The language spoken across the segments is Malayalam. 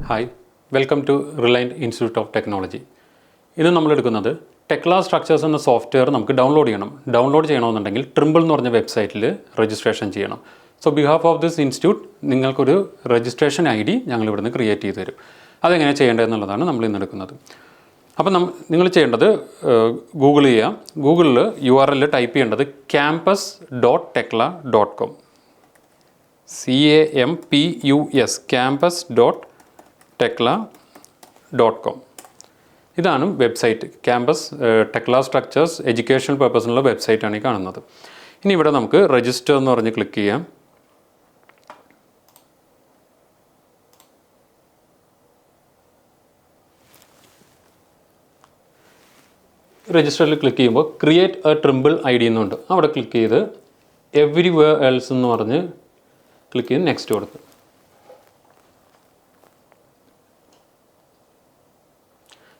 Hi welcome to Reliant institute of technology. ഇന്ന് നമ്മൾ എടുക്കുന്നത് ടെക്ലാ സ്ട്രക്ചേഴ്സ് എന്ന സോഫ്റ്റ്വെയർ നമുക്ക് ഡൗൺലോഡ് ചെയ്യണമെന്നുണ്ടെങ്കിൽ ട്രിമ്പിൾ എന്ന് പറഞ്ഞ വെബ്സൈറ്റിൽ രജിസ്ട്രേഷൻ ചെയ്യണം. So behalf of this institute നിങ്ങൾക്കൊരു രജിസ്ട്രേഷൻ ID ഞങ്ങൾ ഇവിടുന്ന് ക്രിയേറ്റ് ചെയ്ത് തരും. അതെങ്ങനെ ചെയ്യേണ്ടതെന്നുള്ളതാണ് നമ്മൾ ഇന്ന് എടുക്കുന്നത്. അപ്പോൾ നിങ്ങൾ ചെയ്യേണ്ടത് ഗൂഗിൾ ചെയ്യുക. ഗൂഗിളിൽ URL ടൈപ്പ് ചെയ്യേണ്ടത് campus.tekla.com CAMPUS campus.tekla.com. ഇതാണ് വെബ്സൈറ്റ്. ക്യാമ്പസ് ടെക്ലാ സ്ട്രക്ചേഴ്സ് എഡ്യൂക്കേഷണൽ പർപ്പസിനുള്ള വെബ്സൈറ്റാണ് ഈ കാണുന്നത്. ഇനി ഇവിടെ നമുക്ക് രജിസ്റ്റർ എന്ന് പറഞ്ഞ് ക്ലിക്ക് ചെയ്യാം. രജിസ്റ്ററിൽ ക്ലിക്ക് ചെയ്യുമ്പോൾ ക്രിയേറ്റ് എ ട്രിമ്പിൾ ID എന്നുണ്ട്. അവിടെ ക്ലിക്ക് ചെയ്ത് എവരിവെയർ എൽസ് എന്ന് പറഞ്ഞ് ക്ലിക്ക് ചെയ്ത് നെക്സ്റ്റ് കൊടുക്കുക.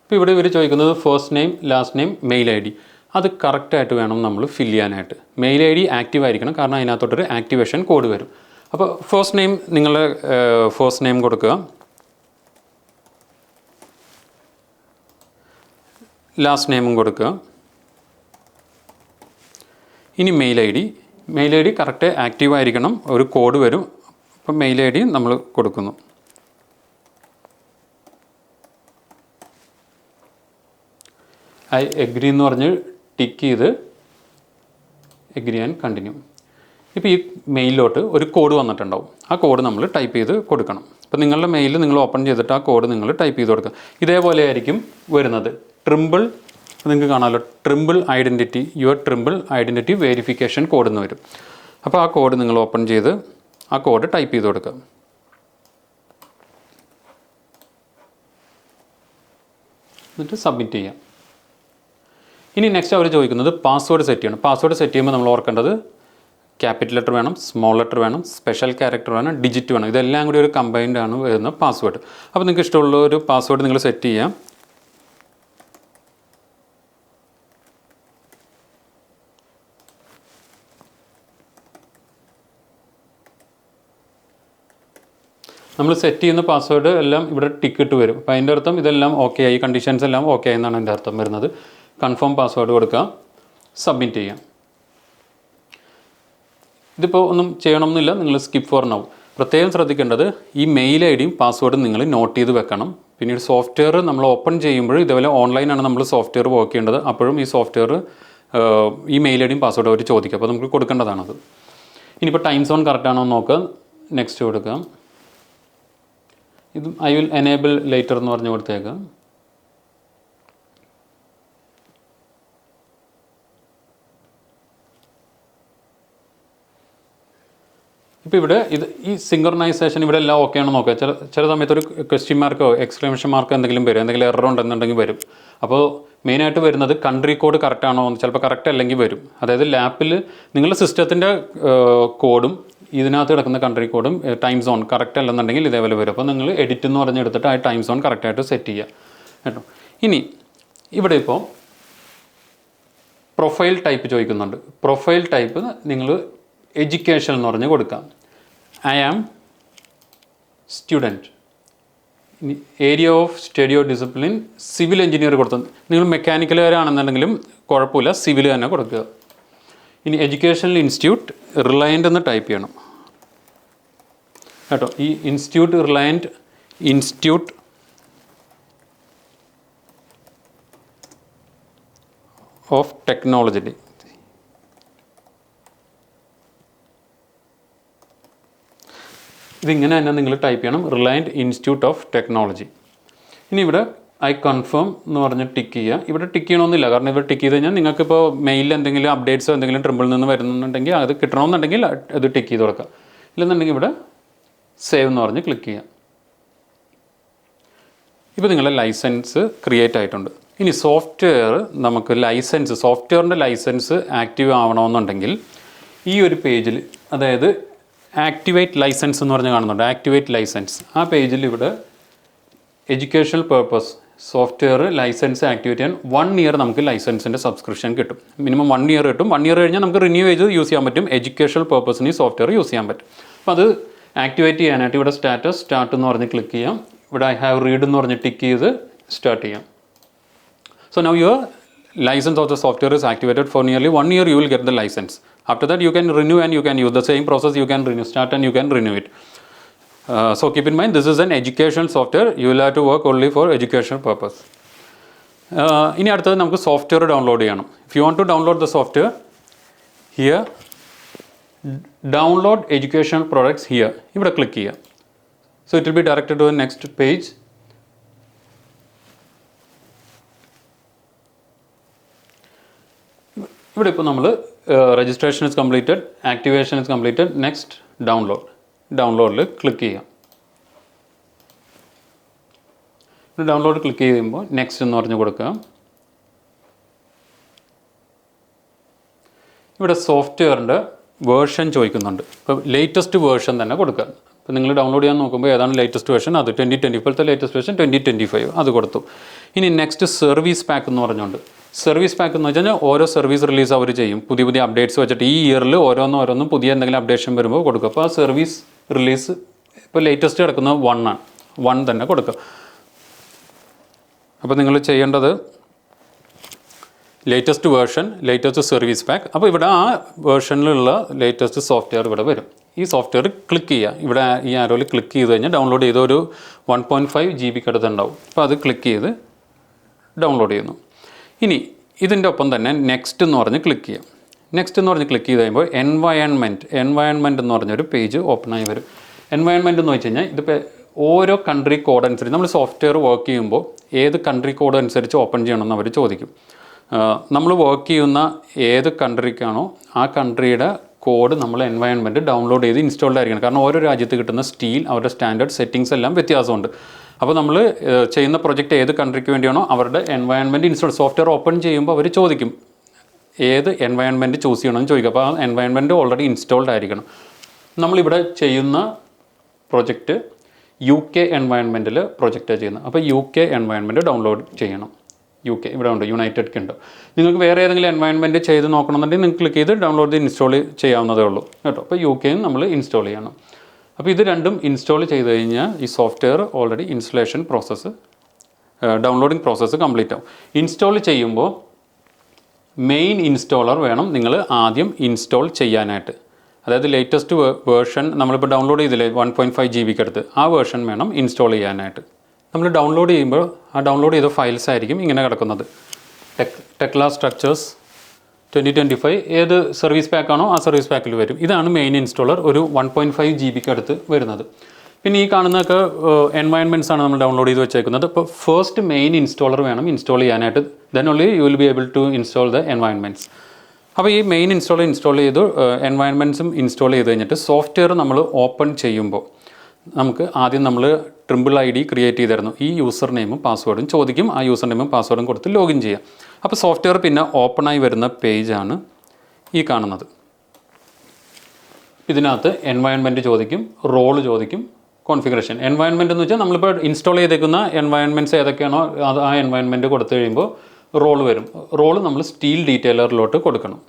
ഇപ്പോൾ ഇവിടെ ഇവർ ചോദിക്കുന്നത് first name, last name, mail ID. അത് കറക്റ്റായിട്ട് വേണം നമ്മൾ ഫില്ല് ചെയ്യാനായിട്ട്. മെയിൽ ID ആക്റ്റീവ് ആയിരിക്കണം, കാരണം അതിനകത്തോട്ടൊരു ആക്ടിവേഷൻ കോഡ് വരും. അപ്പോൾ ഫസ്റ്റ് നെയിം നിങ്ങളുടെ ഫസ്റ്റ് നെയിം കൊടുക്കുക, ലാസ്റ്റ് നെയിമും കൊടുക്കുക. ഇനി മെയിൽ ID കറക്റ്റ് ആക്റ്റീവ് ആയിരിക്കണം, ഒരു കോഡ് വരും. അപ്പം മെയിൽ ID നമ്മൾ കൊടുക്കുന്നു. ഐ എഗ്രി എന്ന് പറഞ്ഞ് ടിക്ക് ചെയ്ത് എഗ്രി ആൻഡ് കണ്ടിന്യൂ. ഇപ്പോൾ ഈ മെയിലിലോട്ട് ഒരു കോഡ് വന്നിട്ടുണ്ടാവും. ആ കോഡ് നമ്മൾ ടൈപ്പ് ചെയ്ത് കൊടുക്കണം. അപ്പോൾ നിങ്ങളുടെ മെയിൽ നിങ്ങൾ ഓപ്പൺ ചെയ്തിട്ട് ആ കോഡ് നിങ്ങൾ ടൈപ്പ് ചെയ്ത് കൊടുക്കുക. ഇതേപോലെ ആയിരിക്കും വരുന്നത്. ട്രിമ്പിൾ നിങ്ങൾക്ക് കാണാമല്ലോ, Trimble identity, your Trimble identity verification code എന്ന് വരും. അപ്പോൾ ആ കോഡ് നിങ്ങൾ ഓപ്പൺ ചെയ്ത് ആ കോഡ് ടൈപ്പ് ചെയ്ത് കൊടുക്കുക. എന്നിട്ട് സബ്മിറ്റ് ചെയ്യാം. ഇനി നെക്സ്റ്റ് അവർ ചോദിക്കുന്നത് പാസ്വേഡ് സെറ്റ് ചെയ്യണം. പാസ്വേഡ് സെറ്റ് ചെയ്യുമ്പോൾ നമ്മൾ ഓർക്കേണ്ടത് ക്യാപിറ്റൽ ലെറ്റർ വേണം, സ്മോൾ ലെറ്റർ വേണം, സ്പെഷ്യൽ ക്യാരക്ടർ വേണം, ഡിജിറ്റ് വേണം. ഇതെല്ലാം കൂടി ഒരു കമ്പൈൻഡ് ആണ് വരുന്ന പാസ്വേഡ്. അപ്പോൾ നിങ്ങൾക്ക് ഇഷ്ടമുള്ള ഒരു പാസ്വേഡ് നിങ്ങൾ സെറ്റ് ചെയ്യാം. നമ്മൾ സെറ്റ് ചെയ്യുന്ന പാസ്വേഡ് എല്ലാം ഇവിടെ ടിക്ക് ഇട്ട് വരും. അപ്പോൾ അതിൻ്റെ അർത്ഥം ഇതെല്ലാം ഓക്കെ ആയി, കണ്ടീഷൻസ് എല്ലാം ഓക്കെ ആയി എന്നാണ് എൻ്റെ അർത്ഥം വരുന്നത്. കൺഫേം പാസ്വേഡ് കൊടുക്കുക, സബ്മിറ്റ് ചെയ്യാം. ഇതിപ്പോൾ ഒന്നും ചെയ്യണമെന്നില്ല, നിങ്ങൾ സ്കിപ്പ് ഫോർ നൗ. പ്രത്യേകം ശ്രദ്ധിക്കേണ്ടത് ഈ മെയിൽ IDയും പാസ്വേഡും നിങ്ങൾ നോട്ട് ചെയ്ത് വെക്കണം. പിന്നീട് സോഫ്റ്റ്വെയർ നമ്മൾ ഓപ്പൺ ചെയ്യുമ്പോഴും ഇതേപോലെ ഓൺലൈനാണ് നമ്മൾ സോഫ്റ്റ്വെയർ വർക്ക് ചെയ്യേണ്ടത്. അപ്പോഴും ഈ സോഫ്റ്റ്വെയർ ഈ മെയിൽ IDയും പാസ്വേഡും അവർ ചോദിക്കുക. അപ്പോൾ നമുക്ക് കൊടുക്കേണ്ടതാണത്. ഇനിയിപ്പോൾ ടൈം സോൺ കറക്റ്റാണോ എന്ന് നോക്കുക, നെക്സ്റ്റ് കൊടുക്കുക. ഇത് ഐ വിൽ എനേബിൾ ലേറ്റർ എന്ന് പറഞ്ഞ് കൊടുത്തേക്കാം. ഇപ്പോൾ ഇവിടെ ഈ സിങ്ക്രണൈസേഷൻ ഇവിടെ എല്ലാം ഓക്കെ ആണെന്ന് നോക്കുക. ചില സമയത്ത് ഒരു ക്വസ്റ്റ്യൻ മാർക്കോ എക്സ്ക്ലമേഷൻ മാർക്കോ എന്തെങ്കിലും വരും, എന്തെങ്കിലും എറർ ഉണ്ടെന്നുണ്ടെങ്കിൽ വരും. അപ്പോൾ മെയിനായിട്ട് വരുന്നത് കൺട്രി കോഡ് കറക്റ്റ് ആണോ എന്ന്, ചിലപ്പോൾ കറക്റ്റ് അല്ലെങ്കിൽ വരും. അതായത് ലാപ്പിൽ നിങ്ങളുടെ സിസ്റ്റത്തിൻ്റെ കോഡും ഇതിനകത്ത് കിടക്കുന്ന കൺട്രി കോഡും ടൈം സോൺ കറക്റ്റ് അല്ലെന്നുണ്ടെങ്കിൽ ഇതേപോലെ വരും. അപ്പോൾ നിങ്ങൾ എഡിറ്റ് എന്ന് പറഞ്ഞെടുത്തിട്ട് ആ ടൈം സോൺ കറക്റ്റായിട്ട് സെറ്റ് ചെയ്യുക കേട്ടോ. ഇനി ഇവിടെ ഇപ്പോൾ പ്രൊഫൈൽ ടൈപ്പ് ചോദിക്കുന്നുണ്ട്. പ്രൊഫൈൽ ടൈപ്പ് നിങ്ങൾ എഡ്യൂക്കേഷൻ എന്ന് പറഞ്ഞ് കൊടുക്കാം. I am student. ഇനി area of study of discipline civil engineer കൊടുത്തു. നിങ്ങൾ മെക്കാനിക്കലുകാരാണെന്നുണ്ടെങ്കിലും കുഴപ്പമില്ല, സിവിൽ തന്നെ കൊടുക്കുക. ഇനി എഡ്യൂക്കേഷണൽ ഇൻസ്റ്റിറ്റ്യൂട്ട് റിലയൻ്റ് എന്ന് ടൈപ്പ് ചെയ്യണം കേട്ടോ. ഈ institute reliant institute of technology. ഇതിങ്ങനെ തന്നെ നിങ്ങൾ ടൈപ്പ് ചെയ്യണം, റിലയൻറ്റ് ഇൻസ്റ്റിറ്റ്യൂട്ട് ഓഫ് ടെക്നോളജി. ഇനി ഇവിടെ ഐ കൺഫേം എന്ന് പറഞ്ഞ് ടിക്ക് ചെയ്യുക. ഇവിടെ ടിക്ക് ചെയ്യണമെന്നില്ല, കാരണം ഇവിടെ ടിക്ക് ചെയ്ത് കഴിഞ്ഞാൽ നിങ്ങൾക്കിപ്പോൾ മെയിലിൽ എന്തെങ്കിലും അപ്ഡേറ്റ്സോ എന്തെങ്കിലും ട്രിമ്പിളിൽ നിന്ന് വരുന്നുണ്ടെങ്കിൽ അത് കിട്ടണമെന്നുണ്ടെങ്കിൽ അത് ടിക്ക് ചെയ്ത് കൊടുക്കുക. ഇല്ലെന്നുണ്ടെങ്കിൽ ഇവിടെ സേവ് എന്ന് പറഞ്ഞ് ക്ലിക്ക് ചെയ്യാം. ഇപ്പോൾ നിങ്ങളുടെ ലൈസൻസ് ക്രിയേറ്റ് ആയിട്ടുണ്ട്. ഇനി സോഫ്റ്റ്വെയർ നമുക്ക് സോഫ്റ്റ്വെയറിൻ്റെ ലൈസൻസ് ആക്റ്റീവ് ആവണമെന്നുണ്ടെങ്കിൽ ഈ ഒരു പേജിൽ, അതായത് ആക്ടിവേറ്റ് ലൈസൻസ് എന്ന് പറഞ്ഞ് കാണുന്നുണ്ട്, ആക്ടിവേറ്റ് ലൈസൻസ്. ആ പേജിൽ ഇവിടെ educational purpose software license activate ചെയ്യാൻ 1 ഇയർ നമുക്ക് ലൈസൻസിൻ്റെ സബ്സ്ക്രിപ്ഷൻ കിട്ടും. മിനിമം 1 ഇയർ കിട്ടും. 1 ഇയർ കഴിഞ്ഞാൽ നമുക്ക് റിന്യൂ ചെയ്ത് യൂസ് ചെയ്യാൻ പറ്റും. എഡ്യൂക്കേഷണൽ പർപ്പസിന് ഈ സോഫ്റ്റ്വെയർ യൂസ് ചെയ്യാൻ പറ്റും. അപ്പോൾ അത് ആക്ടിവേറ്റ് ചെയ്യാനായിട്ട് ഇവിടെ സ്റ്റാർട്ട് എന്ന് പറഞ്ഞ് ക്ലിക്ക് ചെയ്യാം. ഇവിടെ ഐ ഹാവ് റീഡ് എന്ന് പറഞ്ഞ് ടിക്ക് ചെയ്ത് സ്റ്റാർട്ട് ചെയ്യാം. So now your license of the software is activated for nearly 1 year. You will get the license. After that you can renew and you can use the same process. You can renew, start and you can renew it. So keep in mind this is an educational software. You will have to work only for educational purpose. ഇനി അടുത്തത് നമുക്ക് സോഫ്റ്റ്വെയർ ഡൗൺലോഡ് ചെയ്യണം. If you want to download the software, here download educational products here. ഇവിടെ click ചെയ്യുക. So it will be directed to the next page. ഇവിടെ ഇപ്പോൾ നമ്മൾ registration is completed, activation is completed, next ഡൗൺലോഡിൽ ക്ലിക്ക് ചെയ്യാം. ഡൗൺലോഡ് ക്ലിക്ക് ചെയ്യുമ്പോൾ നെക്സ്റ്റ് എന്ന് പറഞ്ഞ് കൊടുക്കുക. ഇവിടെ സോഫ്റ്റ്വെയറിൻ്റെ വേർഷൻ ചോദിക്കുന്നുണ്ട്. ഇപ്പോൾ ലേറ്റസ്റ്റ് വേർഷൻ തന്നെ കൊടുക്കുക. ഇപ്പോൾ നിങ്ങൾ ഡൗൺലോഡ് ചെയ്യാൻ നോക്കുമ്പോൾ ഏതാണ് ലേറ്റസ്റ്റ് വേർഷൻ, അത് 2020, ഇപ്പോഴത്തെ ലേറ്റസ്റ്റ് വേർഷൻ 2025 അത് കൊടുത്തു. ഇനി നെക്സ്റ്റ് സർവീസ് പാക്ക് എന്ന് പറഞ്ഞുകൊണ്ട്, സർവീസ് പാക്ക് എന്ന് വെച്ച് കഴിഞ്ഞാൽ ഓരോ സർവീസ് റിലീസ് അവർ ചെയ്യും, പുതിയ പുതിയ അപ്ഡേറ്റ്സ് വെച്ചിട്ട് ഈ ഇയറിൽ ഓരോന്നും പുതിയ എന്തെങ്കിലും അപ്ഡേഷൻ വരുമ്പോൾ കൊടുക്കുക. അപ്പോൾ ആ സർവീസ് റിലീസ് ഇപ്പോൾ ലേറ്റസ്റ്റ് കിടക്കുന്നത് 1 തന്നെ കൊടുക്കുക. അപ്പോൾ നിങ്ങൾ ചെയ്യേണ്ടത് latest version, latest service pack. അപ്പോൾ ഇവിടെ ആ വേർഷനിലുള്ള ലേറ്റസ്റ്റ് സോഫ്റ്റ്വെയർ ഇവിടെ വരും. ഈ സോഫ്റ്റ്വെയർ ക്ലിക്ക് ചെയ്യുക. ഇവിടെ ഈ ആരോയിൽ ക്ലിക്ക് ചെയ്ത് കഴിഞ്ഞാൽ ഡൗൺലോഡ് ചെയ്ത ഒരു 1.5 GB അടുത്തുണ്ടാവും. അപ്പോൾ അത് ക്ലിക്ക് ചെയ്ത് ഡൗൺലോഡ് ചെയ്യുന്നു. ഇനി ഇതിൻ്റെ ഒപ്പം തന്നെ നെക്സ്റ്റ് എന്ന് പറഞ്ഞ് ക്ലിക്ക് ചെയ്യാം. നെക്സ്റ്റ് എന്ന് പറഞ്ഞ് ക്ലിക്ക് ചെയ്ത് കഴിയുമ്പോൾ എൻവയൺമെൻറ്റ് എന്ന് പറഞ്ഞൊരു പേജ് ഓപ്പൺ ആയി വരും. എൻവയൺമെൻറ്റ് എന്ന് വെച്ച് കഴിഞ്ഞാൽ ഇതിപ്പോൾ ഓരോ കൺട്രി കോഡ് അനുസരിച്ച് നമ്മൾ സോഫ്റ്റ്വെയർ വർക്ക് ചെയ്യുമ്പോൾ ഏത് കൺട്രി കോഡ് അനുസരിച്ച് ഓപ്പൺ ചെയ്യണമെന്ന് അവർ ചോദിക്കും. നമ്മൾ വർക്ക് ചെയ്യുന്ന ഏത് കൺട്രിക്കാണോ ആ കൺട്രിയുടെ കോഡ് നമ്മൾ എൻവയൺമെൻറ്റ് ഡൗൺലോഡ് ചെയ്ത് ഇൻസ്റ്റാൾഡ് ആയിരിക്കണം. കാരണം ഓരോ രാജ്യത്ത് കിട്ടുന്ന സ്റ്റീൽ അവരുടെ സ്റ്റാൻഡേർഡ് സെറ്റിങ്സ് എല്ലാം വ്യത്യാസമുണ്ട്. അപ്പോൾ നമ്മൾ ചെയ്യുന്ന പ്രൊജക്റ്റ് ഏത് കൺട്രിക്ക് വേണ്ടിയാണോ അവരുടെ എൻവയൺമെൻറ്റ് ഇൻസ്റ്റാൾ സോഫ്റ്റ്വെയർ ഓപ്പൺ ചെയ്യുമ്പോൾ അവർ ചോദിക്കും ഏത് എൻവയൺമെൻറ്റ് ചൂസ് ചെയ്യണമെന്ന് ചോദിക്കും. അപ്പോൾ ആ എൻവയൺമെൻറ്റ് ഓൾറെഡി ഇൻസ്റ്റാൾഡ് ആയിരിക്കണം. നമ്മളിവിടെ ചെയ്യുന്ന പ്രൊജക്റ്റ് UK എൻവയൺമെൻറ്റിൽ പ്രൊജക്റ്റാണ് ചെയ്യുന്നത്. അപ്പോൾ UK എൻവയൺമെൻറ്റ് ഡൗൺലോഡ് ചെയ്യണം. UK ഇവിടെ ഉണ്ട്, യുണൈറ്റഡ് കിങ്ഡം. നിങ്ങൾക്ക് വേറെ ഏതെങ്കിലും എൻവയൺമെൻറ്റ് ചെയ്ത് നോക്കണമെന്നുണ്ടെങ്കിൽ നിങ്ങൾക്ക് ക്ലിക്ക് ചെയ്ത് ഡൗൺലോഡ് ചെയ്ത് ഇൻസ്റ്റാൾ ചെയ്യാവുന്നതേ ഉള്ളൂ കേട്ടോ. അപ്പോൾ UK നമ്മൾ ഇൻസ്റ്റാൾ ചെയ്യണം. അപ്പോൾ ഇത് രണ്ടും ഇൻസ്റ്റാൾ ചെയ്ത് കഴിഞ്ഞാൽ ഈ software already installation process downloading process complete ആവും. ഇൻസ്റ്റാൾ ചെയ്യുമ്പോൾ മെയിൻ ഇൻസ്റ്റാളർ വേണം നിങ്ങൾ ആദ്യം ഇൻസ്റ്റാൾ ചെയ്യാനായിട്ട്. അതായത് ലേറ്റസ്റ്റ് വേർഷൻ നമ്മളിപ്പോൾ ഡൗൺലോഡ് ചെയ്തില്ലേ 1.5 GB അടുത്ത്, ആ വേർഷൻ വേണം ഇൻസ്റ്റാൾ ചെയ്യാനായിട്ട്. നമ്മൾ ഡൗൺലോഡ് ചെയ്യുമ്പോൾ ആ ഡൗൺലോഡ് ചെയ്ത ഫയൽസ് ആയിരിക്കും ഇങ്ങനെ കിടക്കുന്നത്. ടെക്ല സ്ട്രക്ചേഴ്സ് 2025 ഏത് സർവീസ് പാക്കാണോ ആ സർവീസ് പാക്കിൽ വരും. ഇതാണ് മെയിൻ ഇൻസ്റ്റാളർ, ഒരു 1.5 GB അടുത്ത് വരുന്നത്. പിന്നെ ഈ കാണുന്നതൊക്കെ എൻവയൺമെൻറ്റ്സ് ആണ് നമ്മൾ ഡൗൺലോഡ് ചെയ്ത് വെച്ചേക്കുന്നത്. ഇപ്പോൾ ഫസ്റ്റ് മെയിൻ ഇൻസ്റ്റാളർ വേണം ഇൻസ്റ്റാൾ ചെയ്യാനായിട്ട്. Then only you will be able to install the environments. അപ്പോൾ ഈ മെയിൻ ഇൻസ്റ്റാൾ ചെയ്ത് എൻവയൺമെൻറ്റ്സും ഇൻസ്റ്റാൾ ചെയ്ത് കഴിഞ്ഞിട്ട് സോഫ്റ്റ്വെയർ നമ്മൾ ഓപ്പൺ ചെയ്യുമ്പോൾ നമുക്ക് ആദ്യം നമ്മൾ ട്രിമ്പിൾ ID ക്രിയേറ്റ് ചെയ്തിരുന്നു. ഈ യൂസർ നെയിമും പാസ്വേഡും ചോദിക്കും. ആ യൂസർ നെയിമും പാസ്വേഡും കൊടുത്ത് ലോഗിൻ ചെയ്യാം. അപ്പോൾ സോഫ്റ്റ്വെയർ പിന്നെ ഓപ്പണായി വരുന്ന പേജാണ് ഈ കാണുന്നത്. ഇതിനകത്ത് എൻവയൺമെൻറ്റ് ചോദിക്കും, റോള് ചോദിക്കും, കോൺഫിഗറേഷൻ. എൻവയൺമെൻറ്റ് എന്ന് വെച്ചാൽ നമ്മളിപ്പോൾ ഇൻസ്റ്റാൾ ചെയ്തേക്കുന്ന എൻവയൺമെൻറ്റ്സ് ഏതൊക്കെയാണോ അത് ആ എൻവയൺമെൻറ്റ് കൊടുത്തു കഴിയുമ്പോൾ റോള് വരും. റോള് നമ്മൾ സ്റ്റീൽ ഡീറ്റെയിലറിലോട്ട് കൊടുക്കണം.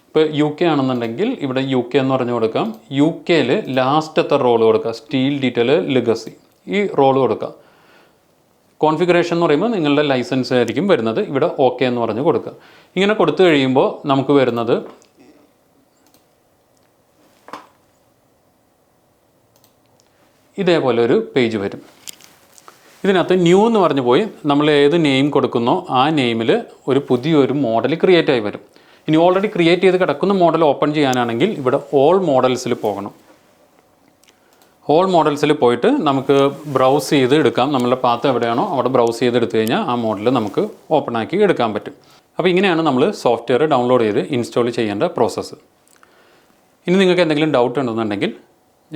ഇപ്പോൾ UK ആണെന്നുണ്ടെങ്കിൽ ഇവിടെ UK എന്ന് പറഞ്ഞു കൊടുക്കാം. UK ലാസ്റ്റത്തെ റോള് കൊടുക്കുക, സ്റ്റീൽ ഡീറ്റെയിൽ ലെഗസി, ഈ റോള് കൊടുക്കുക. കോൺഫിഗറേഷൻ എന്ന് പറയുമ്പോൾ നിങ്ങളുടെ ലൈസൻസ് ആയിരിക്കും വരുന്നത്. ഇവിടെ OK എന്ന് പറഞ്ഞ് കൊടുക്കുക. ഇങ്ങനെ കൊടുത്തു കഴിയുമ്പോൾ നമുക്ക് വരുന്നത് ഇതേപോലെ ഒരു പേജ് വരും. ഇതിനകത്ത് ന്യൂ എന്ന് പറഞ്ഞു പോയി നമ്മൾ ഏത് നെയിം കൊടുക്കുന്നോ ആ നെയിമിൽ ഒരു പുതിയൊരു മോഡൽ ക്രിയേറ്റ് ആയി വരും. ഇനി ഓൾറെഡി ക്രിയേറ്റ് ചെയ്ത് കിടക്കുന്ന മോഡൽ ഓപ്പൺ ചെയ്യാനാണെങ്കിൽ ഇവിടെ ഓൾ മോഡൽസിൽ പോകണം. ഓൾ മോഡൽസിൽ പോയിട്ട് നമുക്ക് ബ്രൗസ് ചെയ്ത് എടുക്കാം. നമ്മളുടെ പാത്ത് എവിടെയാണോ അവിടെ ബ്രൗസ് ചെയ്ത് എടുത്തു കഴിഞ്ഞാൽ ആ മോഡൽ നമുക്ക് ഓപ്പൺ ആക്കി എടുക്കാൻ പറ്റും. അപ്പോൾ ഇങ്ങനെയാണ് നമ്മൾ സോഫ്റ്റ്വെയർ ഡൗൺലോഡ് ചെയ്ത് ഇൻസ്റ്റാൾ ചെയ്യേണ്ട പ്രോസസ്സ്. ഇനി നിങ്ങൾക്ക് എന്തെങ്കിലും ഡൗട്ട് ഉണ്ടെന്നുണ്ടെങ്കിൽ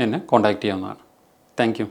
എന്നെ കോൺടാക്റ്റ് ചെയ്യാവുന്നതാണ്. Thank you.